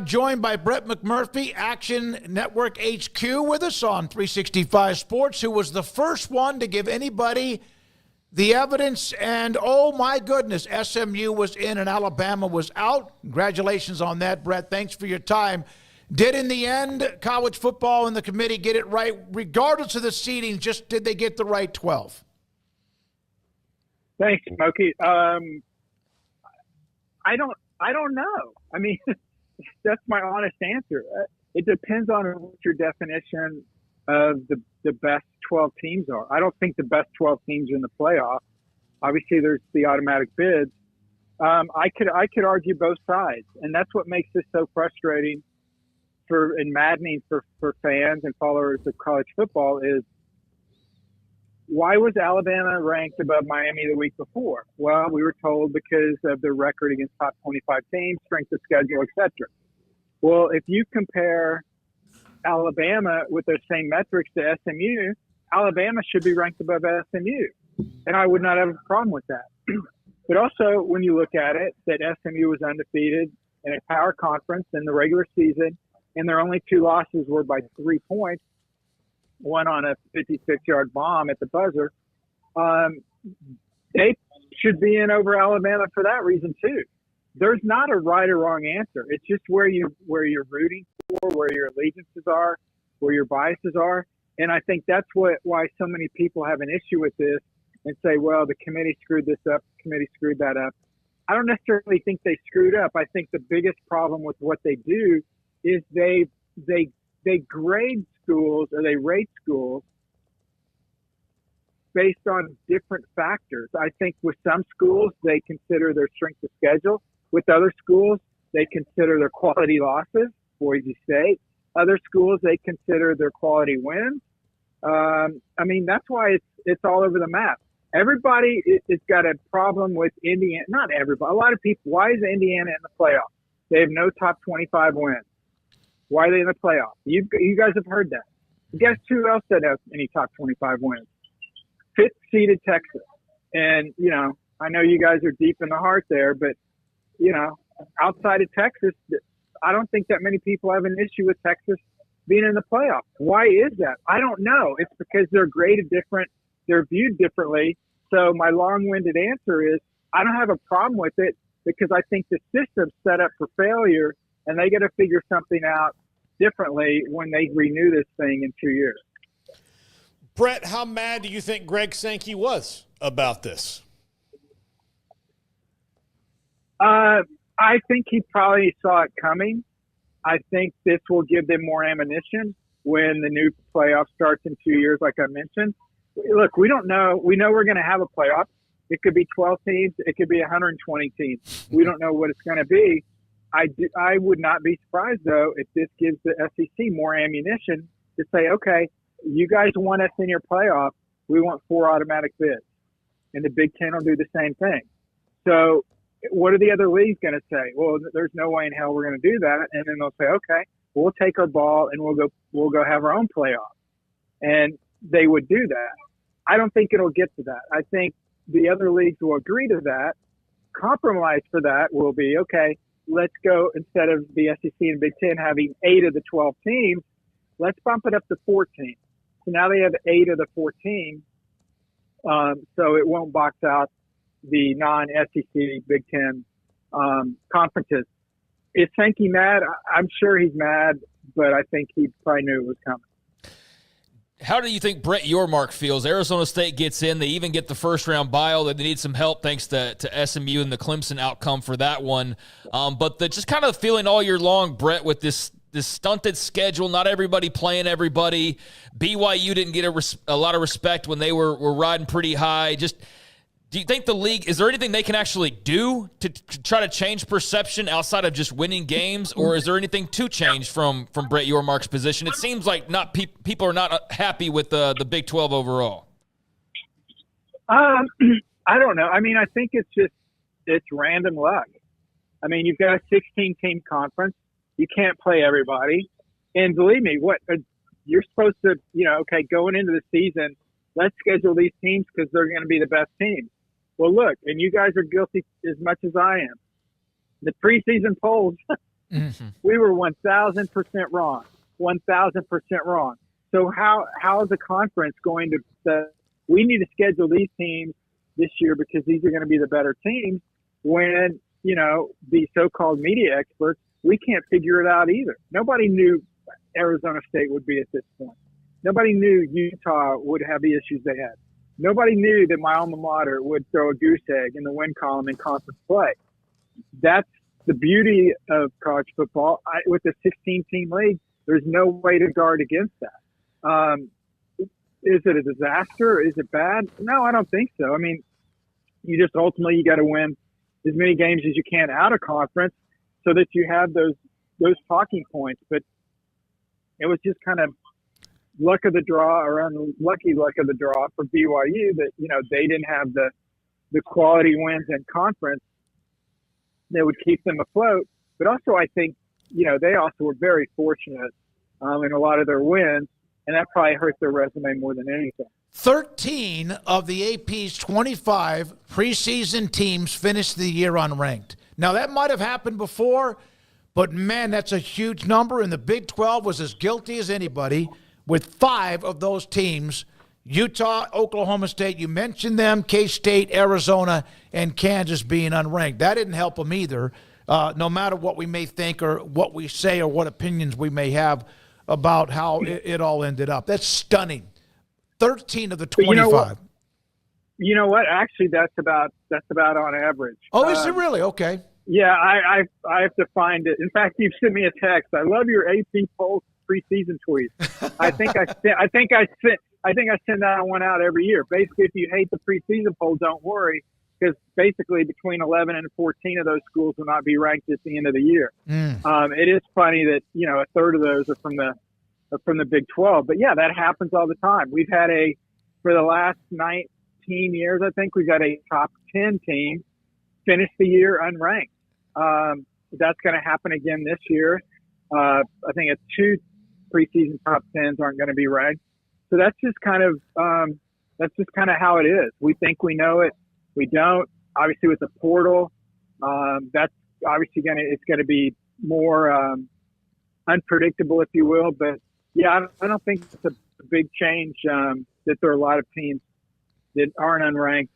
joined by Brett McMurphy, Action Network HQ, with us on 365 Sports, who was the first one to give anybody the evidence. And, oh, my goodness, SMU was in and Alabama was out. Congratulations on that, Brett. Thanks for your time. Did, in the end, college football and the committee get it right, regardless of the seeding? Just did they get the right 12? Thanks, Smokey. I don't know. I mean, that's my honest answer. It depends on what your definition of the best 12 teams are. I don't think the best 12 teams are in the playoff. Obviously, there's the automatic bids. I could argue both sides, and that's what makes this so frustrating and maddening for fans and followers of college football is, why was Alabama ranked above Miami the week before? Well, we were told because of their record against top 25 teams, strength of schedule, etc. Well, if you compare Alabama with those same metrics to SMU, Alabama should be ranked above SMU, and I would not have a problem with that. But also, when you look at it, that SMU was undefeated in a power conference in the regular season, and their only two losses were by 3 points, one on a 56-yard bomb at the buzzer. They should be in over Alabama for that reason too. There's not a right or wrong answer. It's just where you're rooting for, where your allegiances are, where your biases are. And I think that's why so many people have an issue with this and say, well, the committee screwed this up, the committee screwed that up. I don't necessarily think they screwed up. I think the biggest problem with what they do is they grade schools, or they rate schools based on different factors. I think with some schools, they consider their strength of schedule. With other schools, they consider their quality losses, Boise State. Other schools, they consider their quality wins. I mean, that's why it's all over the map. Everybody has got a problem with Indiana. Not everybody. A lot of people. Why is Indiana in the playoffs? They have no top 25 wins. Why are they in the playoffs? You guys have heard that. Guess who else doesn't have any top 25 wins? Fifth seeded Texas. And, I know you guys are deep in the heart there, but, outside of Texas, I don't think that many people have an issue with Texas being in the playoffs. Why is that? I don't know. It's because they're graded different. They're viewed differently. So my long-winded answer is I don't have a problem with it because I think the system's set up for failure, and they got to figure something out differently when they renew this thing in 2 years. Brett, how mad do you think Greg Sankey was about this? I think he probably saw it coming. I think this will give them more ammunition when the new playoff starts in 2 years, like I mentioned. Look, we don't know. We know we're going to have a playoff. It could be 12 teams. It could be 120 teams. We don't know what it's going to be. I would not be surprised, though, if this gives the SEC more ammunition to say, okay, you guys want us in your playoff. We want 4 automatic bids. And the Big Ten will do the same thing. So what are the other leagues going to say? Well, there's no way in hell we're going to do that. And then they'll say, okay, we'll take our ball and we'll go have our own playoff. And they would do that. I don't think it'll get to that. I think the other leagues will agree to that. Compromise for that will be, okay, let's go, instead of the SEC and Big Ten having 8 of the 12 teams, let's bump it up to 14. So now they have 8 of the 14. So it won't box out the non-SEC Big Ten conferences. Is Sankey mad? I'm sure he's mad, but I think he probably knew it was coming. How do you think Brett Yormark feels? Arizona State gets in. They even get the first-round bye. They need some help thanks to SMU and the Clemson outcome for that one. But just kind of feeling all year long, Brett, with this stunted schedule, not everybody playing everybody. BYU didn't get a lot of respect when they were riding pretty high. Just, do you think the league, is there anything they can actually do to try to change perception outside of just winning games, or is there anything to change from Brett Yormark's position? It seems like people are not happy with the Big 12 overall. I don't know. I mean, I think it's random luck. I mean, you've got a 16-team conference. You can't play everybody. And believe me, you're supposed to, okay, going into the season, let's schedule these teams because they're going to be the best teams. Well, look, and you guys are guilty as much as I am. The preseason polls We were 1,000% wrong. 1,000% wrong. So how is the conference going to we need to schedule these teams this year because these are going to be the better teams when, the so-called media experts, we can't figure it out either. Nobody knew Arizona State would be at this point. Nobody knew Utah would have the issues they had. Nobody knew that my alma mater would throw a goose egg in the win column in conference play. That's the beauty of college football. With the 16-team league, there's no way to guard against that. Is it a disaster? Is it bad? No, I don't think so. I mean, you just ultimately you got to win as many games as you can out of conference so that you have those talking points. But it was just kind of luck of the draw or unlucky luck of the draw for BYU that, they didn't have the quality wins in conference that would keep them afloat. But also I think, they also were very fortunate in a lot of their wins, and that probably hurt their resume more than anything. 13 of the AP's 25 preseason teams finished the year unranked. Now, that might have happened before, but, man, that's a huge number, and the Big 12 was as guilty as anybody with 5 of those teams, Utah, Oklahoma State, you mentioned them, K-State, Arizona, and Kansas being unranked. That didn't help them either, no matter what we may think or what we say or what opinions we may have about how it all ended up. That's stunning. 13 of the 25. You know what? Actually, that's about on average. Oh, is it really? Okay. Yeah, I have to find it. In fact, you've sent me a text. I love your AP poll preseason tweets. I think I send that one out every year. Basically, if you hate the preseason poll, don't worry, because basically between 11 and 14 of those schools will not be ranked at the end of the year. It is funny that a third of those are from the Big 12, but yeah, that happens all the time. We've had for the last 19 years, I think we've got a top 10 team finish the year unranked. That's going to happen again this year. I think it's 2 preseason top 10s aren't going to be ranked. So that's just kind of how it is. We think we know it. We don't. Obviously, with the portal, that's obviously it's going to be more unpredictable, if you will. But yeah, I don't think it's a big change that there are a lot of teams that aren't unranked.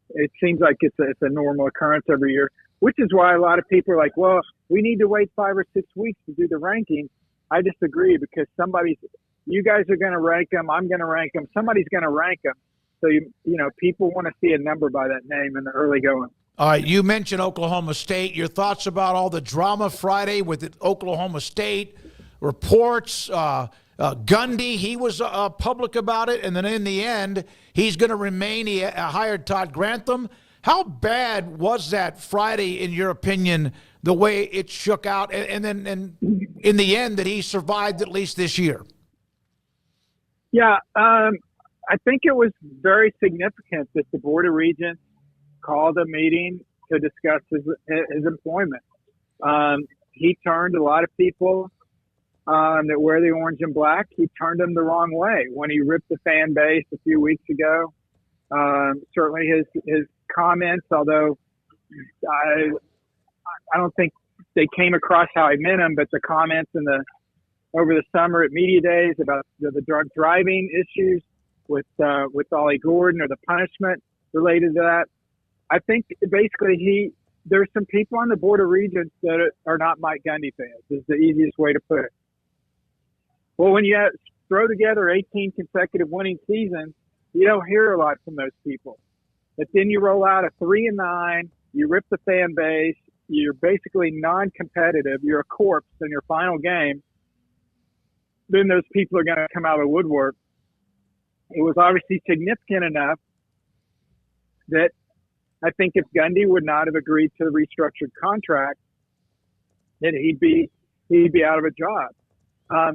It seems like it's a normal occurrence every year, which is why a lot of people are like, well, we need to wait 5 or 6 weeks to do the ranking. I disagree, because you guys are going to rank them. I'm going to rank them. Somebody's going to rank them. So, people want to see a number by that name in the early going. All right, you mentioned Oklahoma State. Your thoughts about all the drama Friday with Oklahoma State reports, Gundy, he was public about it, and then in the end, he's going to remain. He hired Todd Grantham. How bad was that Friday, in your opinion, the way it shook out, and then in the end that he survived at least this year? Yeah, I think it was very significant that the Board of Regents called a meeting to discuss his employment. He turned a lot of people that wear the orange and black. He turned them the wrong way when he ripped the fan base a few weeks ago. Certainly his comments, although I don't think they came across how he meant them, but the comments over the summer at media days about the drunk driving issues with Ollie Gordon, or the punishment related to that. I think basically there's some people on the Board of Regents that are not Mike Gundy fans, is the easiest way to put it. Well, when you throw together 18 consecutive winning seasons, you don't hear a lot from those people. But then you roll out a 3-9, you rip the fan base, you're basically non-competitive, you're a corpse in your final game, then those people are going to come out of the woodwork. It was obviously significant enough that I think if Gundy would not have agreed to the restructured contract, that he'd be out of a job.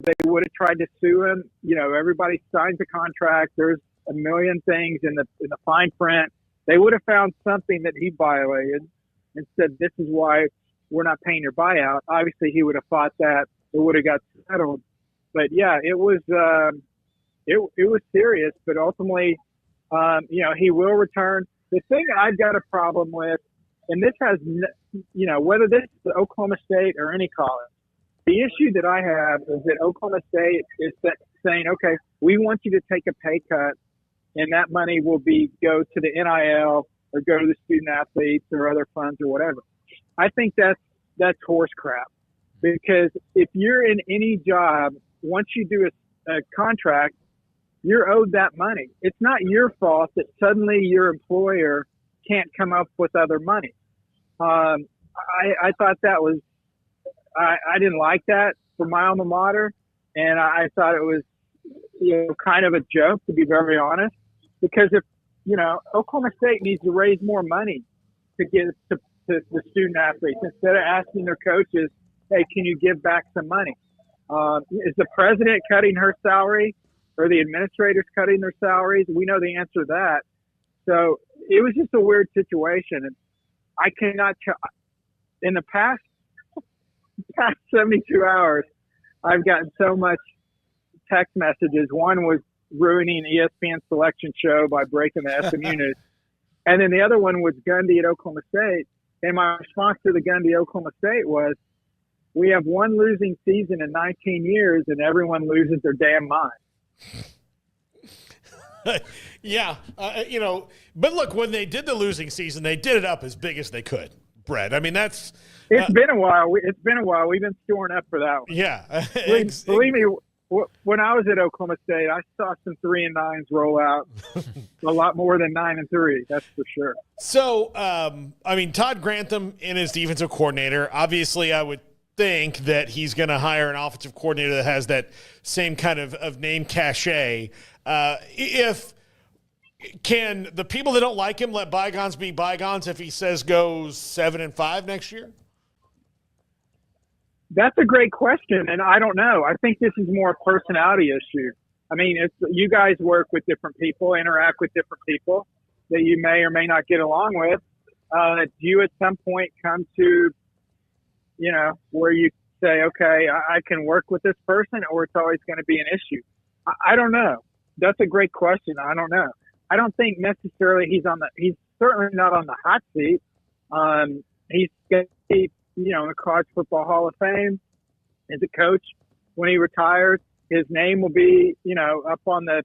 They would have tried to sue him. Everybody signs a contract. There's a million things in the fine print. They would have found something that he violated and said, this is why we're not paying your buyout. Obviously, he would have fought that. It would have got settled. But yeah, it was serious. But ultimately, he will return. The thing I've got a problem with, and this has whether this is Oklahoma State or any college, the issue that I have is that Oklahoma State is saying, okay, we want you to take a pay cut, and that money will go to the NIL or go to the student athletes or other funds or whatever. I think that's horse crap, because if you're in any job, once you do a contract, you're owed that money. It's not your fault that suddenly your employer can't come up with other money. I thought that was, I didn't like that for my alma mater, and I thought it was, kind of a joke, to be very honest, because if, Oklahoma State needs to raise more money to give to the student athletes instead of asking their coaches, hey, can you give back some money? Is the president cutting her salary, or the administrators cutting their salaries? We know the answer to that. So it was just a weird situation. And I cannot in the past 72 hours, I've gotten so much text messages. One was ruining ESPN's selection show by breaking the SMU news. And then the other one was Gundy at Oklahoma State. And my response to the Gundy Oklahoma State was, we have one losing season in 19 years, and everyone loses their damn mind. Yeah, but look, when they did the losing season, they did it up as big as they could, Brett. I mean, that's it's been a while. It's been a while. We've been storing up for that one. Yeah, believe me. When I was at Oklahoma State, I saw some 3-9s roll out, a lot more than 9-3. That's for sure. So, Todd Grantham in his defensive coordinator. Obviously, I would think that he's going to hire an offensive coordinator that has that same kind of name cachet. Can the people that don't like him let bygones be bygones if he says goes 7-5 next year? That's a great question, and I don't know. I think this is more a personality issue. I mean, you guys work with different people, interact with different people that you may or may not get along with. Do you at some point come to, where you say, okay, I can work with this person, or it's always going to be an issue? I don't know. That's a great question. I don't know. I don't think necessarily he's certainly not on the hot seat. He's going to be, in the College Football Hall of Fame as a coach. When he retires, his name will be, up on the,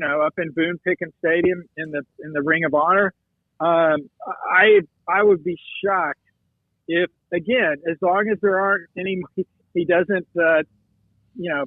up in Boone Pickens Stadium in the Ring of Honor. I would be shocked if, again, as long as there aren't any, he doesn't,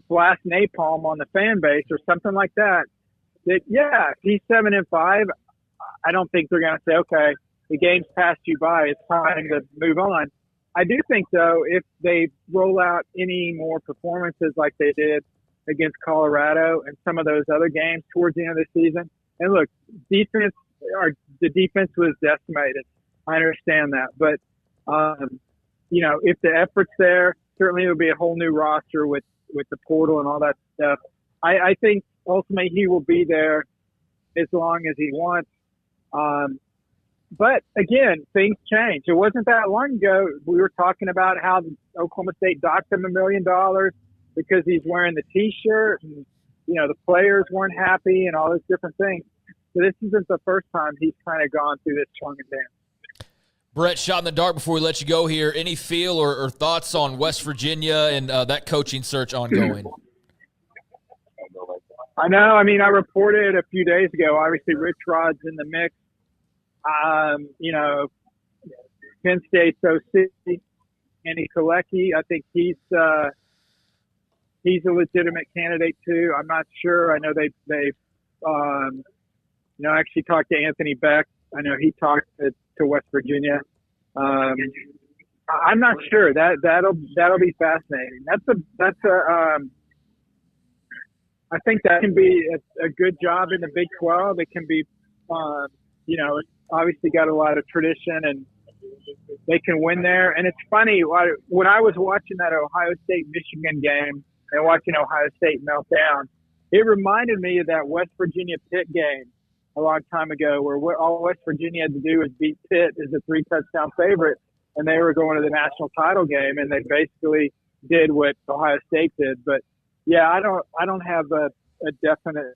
blast napalm on the fan base or something like that. That if he's 7-5, I don't think they're going to say, okay, the game's passed you by, it's time to move on. I do think, though, if they roll out any more performances like they did against Colorado and some of those other games towards the end of the season, and look, the defense was decimated. I understand that. But, if the effort's there, certainly it would be a whole new roster with the portal and all that stuff. I think ultimately he will be there as long as he wants. But again, things change. It wasn't that long ago we were talking about how Oklahoma State docked him $1 million because he's wearing the T-shirt, and the players weren't happy and all those different things. So this isn't the first time he's kind of gone through this swing and dance. Brett, shot in the dark before we let you go here. Any feel or thoughts on West Virginia and that coaching search ongoing? I know. I mean, I reported a few days ago. Obviously, Rich Rod's in the mix. Penn State's OC, Andy Kolecki, I think he's a legitimate candidate too. I'm not sure. I know they actually talked to Anthony Beck. I know he talked to West Virginia. I'm not sure. That'll be fascinating. I think that can be a good job in the Big 12. It can be, it's obviously got a lot of tradition and they can win there. And it's funny, when I was watching that Ohio State-Michigan game and watching Ohio State melt down, it reminded me of that West Virginia-Pitt game a long time ago where all West Virginia had to do was beat Pitt as a 3-touchdown favorite, and they were going to the national title game, and they basically did what Ohio State did. But, yeah, I don't have a definite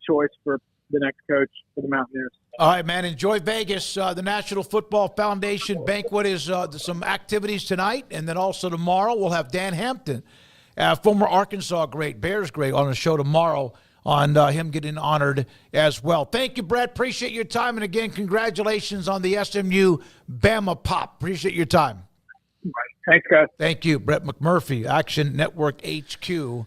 choice for the next coach for the Mountaineers. All right, man. Enjoy Vegas. The National Football Foundation banquet is some activities tonight, and then also tomorrow we'll have Dan Hampton, former Arkansas great, Bears great, on the show tomorrow on him getting honored as well. Thank you, Brett. Appreciate your time, and again, congratulations on the SMU Bama Pop. Appreciate your time. Thanks, guys. Thank you, Brett McMurphy, Action Network HQ.